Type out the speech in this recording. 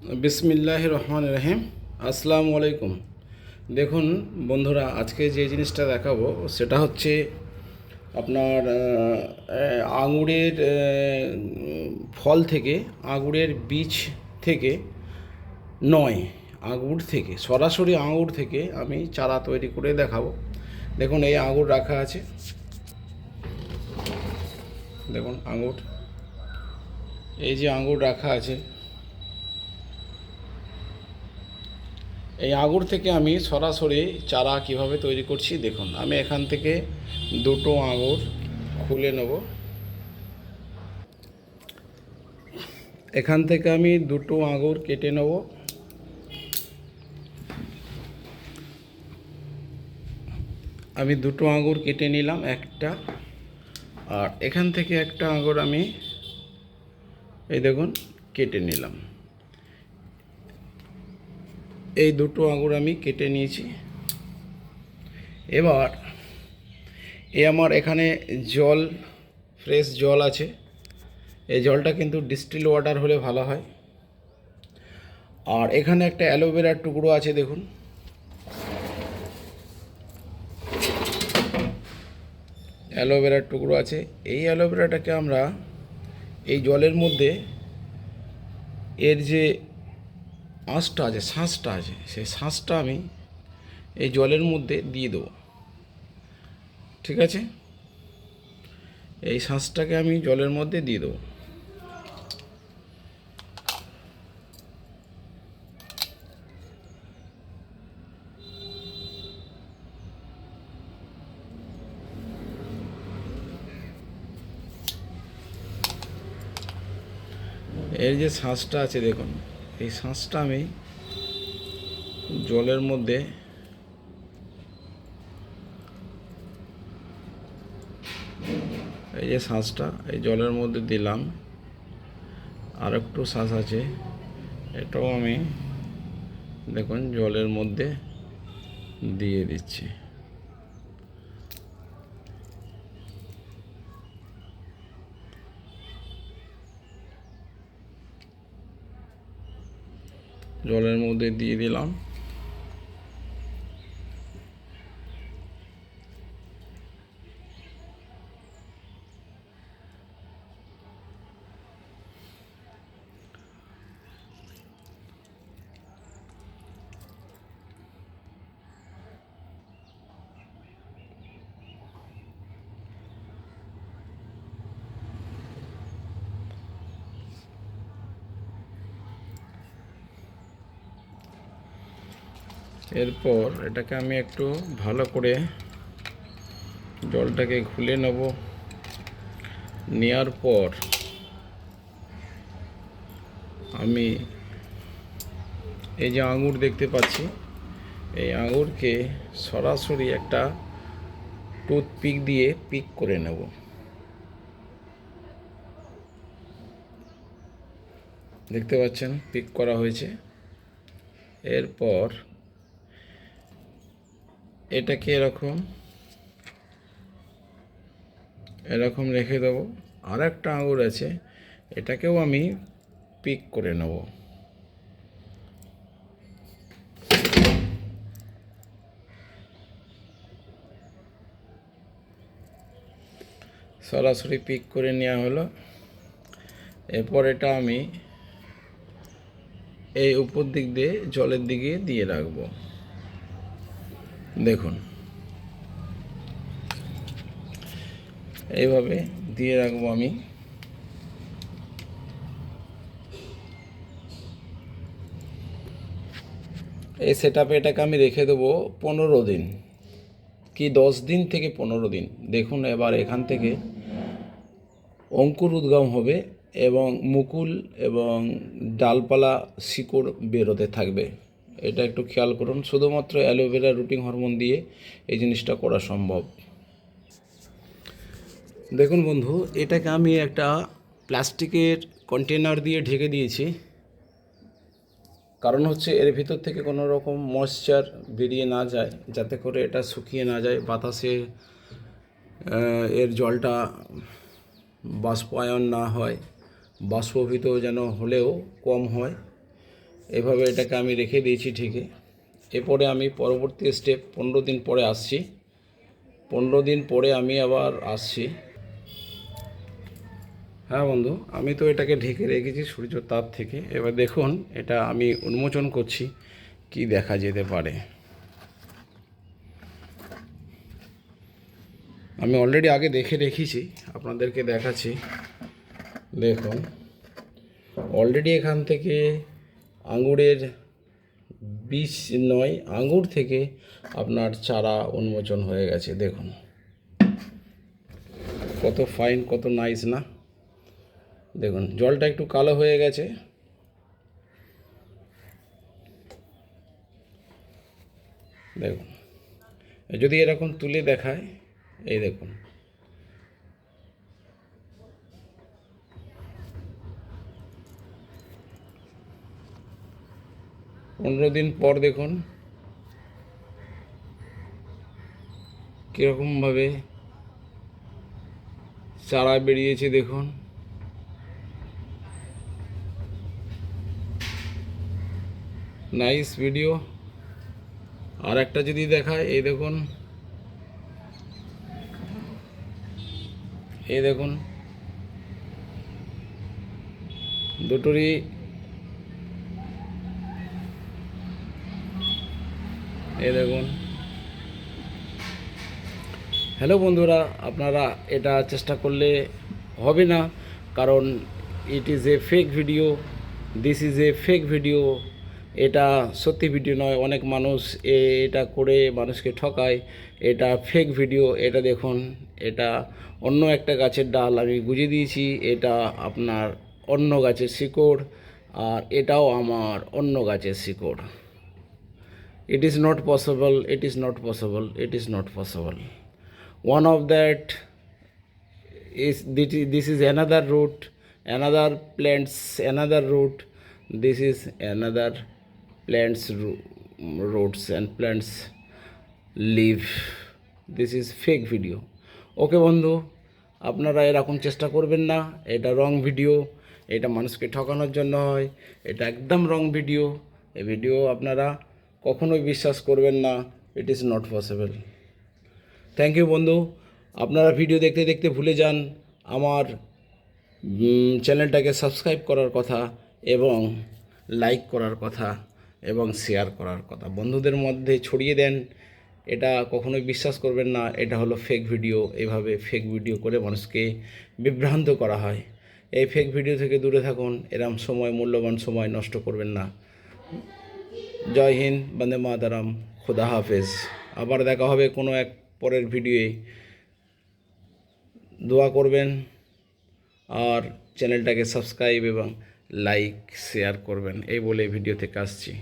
বিসমিল্লাহির রহমানির রহিম। আসসালামু আলাইকুম। দেখুন বন্ধুরা, আজকে যে জিনিসটা দেখাবো সেটা হচ্ছে আপনার আঙুরের ফল থেকে, আঙুরের বীজ থেকে নয়, আঙুর থেকে, সরাসরি আঙুর থেকে আমি চারা তৈরি করে দেখাবো। দেখুন এই আঙুর রাখা আছে, দেখুন আঙুর, এই যে আঙুর রাখা আছে, এই আঙুর থেকে আমি সরাসরি চারা কিভাবে তৈরি করছি দেখুন। আমি এখান থেকে দুটো আঙুর খুলে নেব, এখান থেকে আমি দুটো আঙুর কেটে নেব। আমি দুটো আঙুর কেটে নিলাম একটা, আর এখান থেকে একটা আঙুর আমি এই দেখুন কেটে নিলাম। এই দুটো আঙুর আমি কেটে নিয়েছি। এবার আমার এখানে জল, ফ্রেশ জল আছে। এই জলটা কিন্তু ডিস্টিল ওয়াটার হলে ভালো হয়। আর এখানে একটা অ্যালোভেরার টুকরো আছে, দেখুন অ্যালোভেরার টুকরো আছে। এই অ্যালোভেরাটাকে আমরা এই জলের মধ্যে, এর যে আঁশটা আছে, শাঁসটা আছে, সেই শাঁসটা আমি এই জলের মধ্যে দিয়ে দেবো। ঠিক আছে, এই শাঁসটাকে আমি জলের মধ্যে দিয়ে দেবো। এর যে শাঁসটা আছে দেখুন, এই শাঁসটা আমি জলের মধ্যে এই যে শাঁসটা এই জলের মধ্যে দিলাম। আর একটু শাঁস আছে, এটাও আমি দেখুন জলের মধ্যে দিয়ে দিচ্ছি। জলের মধ্যে দিয়ে দিলাম। এরপর এটাকে আমি একটু ভালো করে জলটাকে ঘুলে নেব। নেওয়ার পর আমি এই যে আঙুর দেখতে পাচ্ছি, এই আঙুরকে সরাসরি একটা টুথপিক দিয়ে পিক করে নেব। দেখতে পাচ্ছেন পিক করা হয়েছে। এরপর এটাকে এরকম এরকম রেখে দেবো। আর একটা আঙুর আছে, এটাকেও আমি পিক করে নেব। সরাসরি পিক করে নেওয়া হলো। এরপর এটা আমি এই উপর দিক দিয়ে জলের দিকে দিয়ে রাখবো। দেখুন এইভাবে দিয়ে রাখবো আমি। এই সেটআপে এটাকে আমি রেখে দেবো 15 দিন, কি 10 দিন থেকে 15 দিন। দেখুন এবার এখান থেকে অঙ্কুর উদ্গম হবে এবং মুকুল এবং ডালপালা, শিকড় বেরোতে থাকবে। এটা একটু খেয়াল করুন। শুধুমাত্র অ্যালোভেরা রুটিং হরমোন দিয়ে এই জিনিসটা করা সম্ভব। দেখুন বন্ধু, এটাকে আমি একটা প্লাস্টিকের কন্টেনার দিয়ে ঢেকে দিয়েছি। কারণ হচ্ছে এর ভিতর থেকে কোনো রকম ময়েশ্চার বেরিয়ে না যায়, যাতে করে এটা শুকিয়ে না যায়, বাতাসে এর জলটা বাষ্পায়ন না হয়, বাষ্পীভূত যেন হলেও কম হয়। এইভাবে এটাকে আমি রেখে দিয়েছি ঠিকই। এরপরে আমি পরবর্তী স্টেপ 15 দিন পরে আসছি। 15 দিন পরে আমি আবার আসছি। হ্যাঁ বন্ধু, আমি তো এটাকে ঢেকে রেখেছি সূর্য তাপ থেকে। এবার দেখুন এটা আমি উন্মোচন করছি, কি দেখা যেতে পারে। আমি অলরেডি আগে দেখে রেখেছি, আপনাদেরকে দেখাচ্ছি। দেখুন অলরেডি এখান থেকে আঙুরের বীজ নয়, আঙুর থেকে আপনার চারা উন্মোচন হয়ে গেছে। দেখুন কত ফাইন, কত নাইস না। দেখুন জলটা একটু কালো হয়ে গেছে। দেখুন যদি এরকম তুলে দেখায়, এই দেখুন পনেরো দিন পর দেখুন কীরকমভাবে চারা বেরিয়েছে। দেখুন নাইস ভিডিও। আর একটা যদি দেখায়, এই দেখুন, এই দেখুন দুটোরই এই দেখুন। হ্যালো বন্ধুরা, আপনারা এটা চেষ্টা করলে হবে না, কারণ it is a fake video. This is a fake video. এটা সত্যি ভিডিও নয়। অনেক মানুষ এটা করে মানুষকে ঠকায়। এটা ফেক ভিডিও। এটা দেখুন, এটা অন্য একটা গাছের ডাল আমি গুঁজে দিয়েছি। এটা আপনার অন্য গাছের শিকড়, আর এটাও আমার অন্য গাছের শিকড়। It is not possible, it is not possible, it is not possible. One of that is, this is another root, another plants, another root. This is another plants roots and plants leaf. This is fake video. ওকে বন্ধু, আপনারা এরকম চেষ্টা করবেন না। এটা রং video, এটা মানুষকে ঠকানোর জন্য হয়। এটা একদম রং ভিডিও। এই ভিডিও আপনারা কখনোই বিশ্বাস করবেন না। It is not possible. Thank you বন্ধু। আপনারা ভিডিও দেখতে দেখতে ভুলে যান আমার চ্যানেলটাকে সাবস্ক্রাইব করার কথা, এবং লাইক করার কথা, এবং শেয়ার করার কথা। বন্ধুদের মধ্যে ছড়িয়ে দেন। এটা কখনোই বিশ্বাস করবেন না, এটা হলো ফেক ভিডিও। এভাবে ফেক ভিডিও করে মানুষকে বিভ্রান্ত করা হয়। এই ফেক ভিডিও থেকে দূরে থাকুন। এরম সময়, মূল্যবান সময় নষ্ট করবেন না। জয় হিন্দ, বন্দে মাতরম, খুদা হাফেজ। আবার দেখা হবে কোনো এক পরের ভিডিওয়ে। দোয়া করবেন আর চ্যানেলটাকে সাবস্ক্রাইব এবং লাইক শেয়ার করবেন, এই বলে ভিডিও থেকে আসছি।